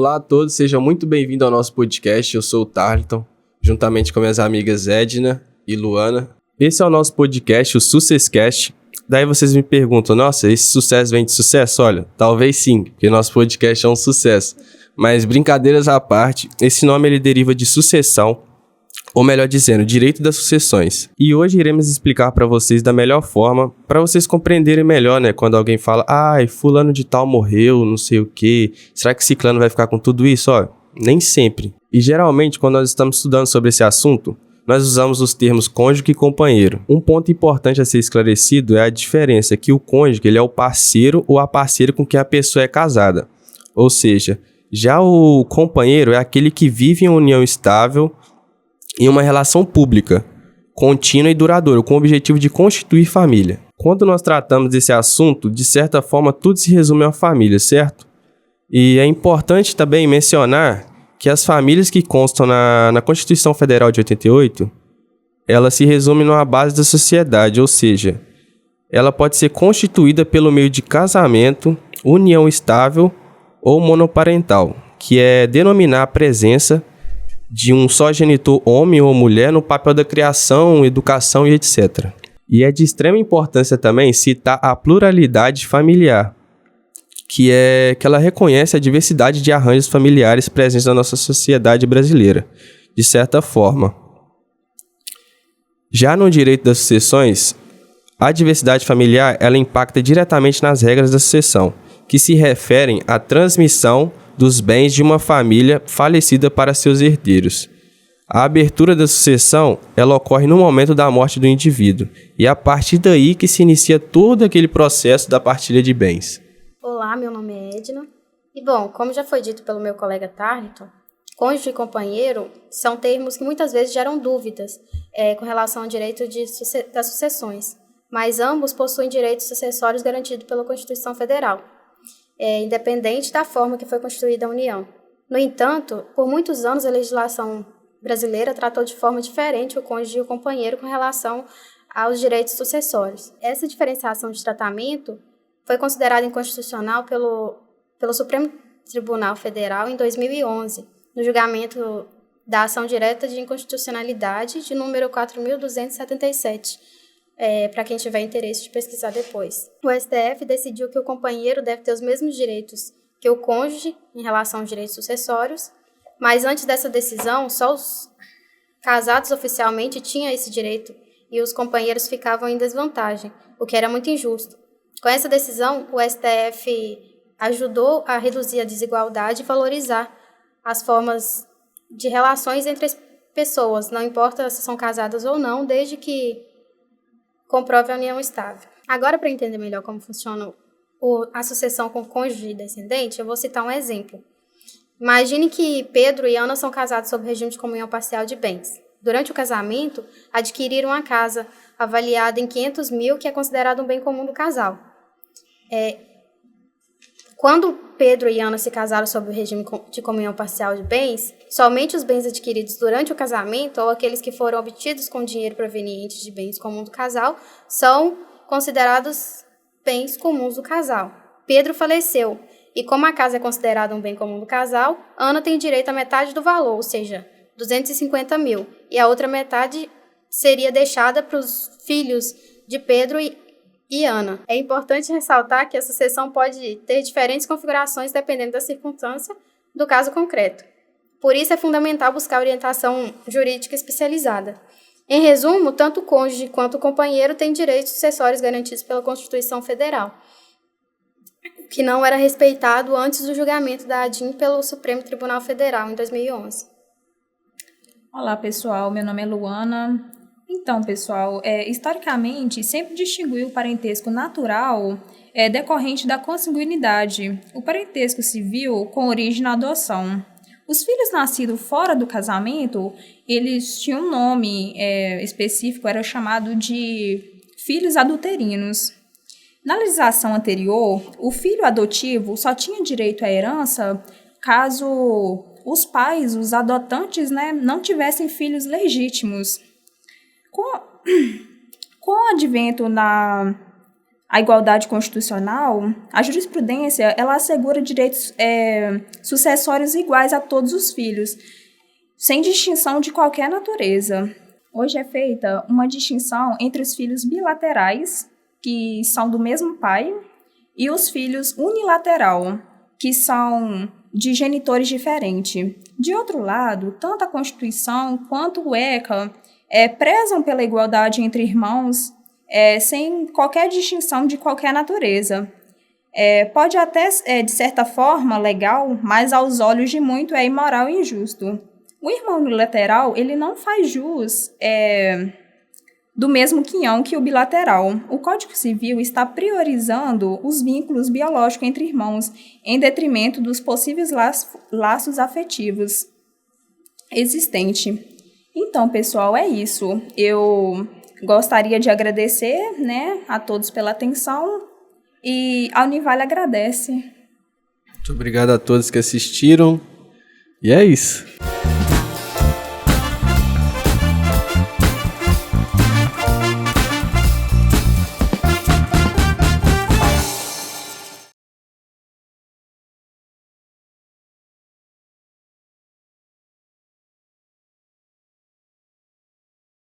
Olá a todos, sejam muito bem-vindos ao nosso podcast. Eu sou o Tarleton, juntamente com minhas amigas Edna e Luana. Esse é o nosso podcast, o SuccessCast. Daí vocês me perguntam, nossa, esse sucesso vem de sucesso? Olha, talvez sim, porque nosso podcast é um sucesso. Mas brincadeiras à parte, esse nome ele deriva de sucessão, ou melhor dizendo, direito das sucessões. E hoje iremos explicar para vocês da melhor forma, para vocês compreenderem melhor, né? Quando alguém fala, fulano de tal morreu, não sei o quê, será que ciclano vai ficar com tudo isso? Ó, nem sempre. E geralmente, quando nós estamos estudando sobre esse assunto, nós usamos os termos cônjuge e companheiro. Um ponto importante a ser esclarecido é a diferença que o cônjuge ele é o parceiro ou a parceira com quem a pessoa é casada. Ou seja, já o companheiro é aquele que vive em uma união estável em uma relação pública, contínua e duradoura, com o objetivo de constituir família. Quando nós tratamos desse assunto, de certa forma, tudo se resume à família, certo? E é importante também mencionar que as famílias que constam na Constituição Federal de 88, ela se resume numa base da sociedade, ou seja, ela pode ser constituída pelo meio de casamento, união estável ou monoparental, que é denominar a presença de um só genitor homem ou mulher no papel da criação, educação e etc. E é de extrema importância também citar a pluralidade familiar, que ela reconhece a diversidade de arranjos familiares presentes na nossa sociedade brasileira, de certa forma. Já no direito das sucessões, a diversidade familiar ela impacta diretamente nas regras da sucessão, que se referem à transmissão dos bens de uma família falecida para seus herdeiros. A abertura da sucessão ela ocorre no momento da morte do indivíduo, e é a partir daí que se inicia todo aquele processo da partilha de bens. Olá, meu nome é Edna. E bom, como já foi dito pelo meu colega Tarleton, cônjuge e companheiro são termos que muitas vezes geram dúvidas com relação ao direito das sucessões, mas ambos possuem direitos sucessórios garantidos pela Constituição Federal, independente da forma que foi constituída a união. No entanto, por muitos anos a legislação brasileira tratou de forma diferente o cônjuge e o companheiro com relação aos direitos sucessórios. Essa diferenciação de tratamento foi considerada inconstitucional pelo Supremo Tribunal Federal em 2011, no julgamento da ação direta de inconstitucionalidade de número 4.277, para quem tiver interesse de pesquisar depois. O STF decidiu que o companheiro deve ter os mesmos direitos que o cônjuge em relação aos direitos sucessórios, mas antes dessa decisão, só os casados oficialmente tinham esse direito e os companheiros ficavam em desvantagem, o que era muito injusto. Com essa decisão, o STF ajudou a reduzir a desigualdade e valorizar as formas de relações entre as pessoas, não importa se são casadas ou não, desde que comprove a união estável. Agora, para entender melhor como funciona a sucessão com cônjuge e descendente, eu vou citar um exemplo. Imagine que Pedro e Ana são casados sob regime de comunhão parcial de bens. Durante o casamento, adquiriram uma casa avaliada em 500 mil, que é considerado um bem comum do casal. Quando Pedro e Ana se casaram sob o regime de comunhão parcial de bens, somente os bens adquiridos durante o casamento ou aqueles que foram obtidos com dinheiro proveniente de bens comuns do casal são considerados bens comuns do casal. Pedro faleceu e, como a casa é considerada um bem comum do casal, Ana tem direito à metade do valor, ou seja, 250 mil, e a outra metade seria deixada para os filhos de Pedro e Ana. É importante ressaltar que a sucessão pode ter diferentes configurações dependendo da circunstância do caso concreto. Por isso é fundamental buscar orientação jurídica especializada. Em resumo, tanto o cônjuge quanto o companheiro têm direitos sucessórios garantidos pela Constituição Federal, que não era respeitado antes do julgamento da ADIM pelo Supremo Tribunal Federal em 2011. Olá, pessoal. Meu nome é Luana. Então, pessoal, historicamente, sempre distinguiu o parentesco natural decorrente da consanguinidade, o parentesco civil com origem na adoção. Os filhos nascidos fora do casamento, eles tinham um nome específico, era chamado de filhos adulterinos. Na legislação anterior, o filho adotivo só tinha direito à herança caso os pais, os adotantes, não tivessem filhos legítimos. Com o advento a igualdade constitucional, a jurisprudência ela assegura direitos sucessórios iguais a todos os filhos, sem distinção de qualquer natureza. Hoje é feita uma distinção entre os filhos bilaterais, que são do mesmo pai, e os filhos unilateral, que são de genitores diferentes. De outro lado, tanto a Constituição quanto o ECA prezam pela igualdade entre irmãos, sem qualquer distinção de qualquer natureza. Pode até, de certa forma, legal, mas aos olhos de muito é imoral e injusto. O irmão unilateral, ele não faz jus do mesmo quinhão que o bilateral. O Código Civil está priorizando os vínculos biológicos entre irmãos, em detrimento dos possíveis laços afetivos existentes. Então, pessoal, é isso. Eu gostaria de agradecer, a todos pela atenção e a Univale agradece. Muito obrigado a todos que assistiram. E é isso.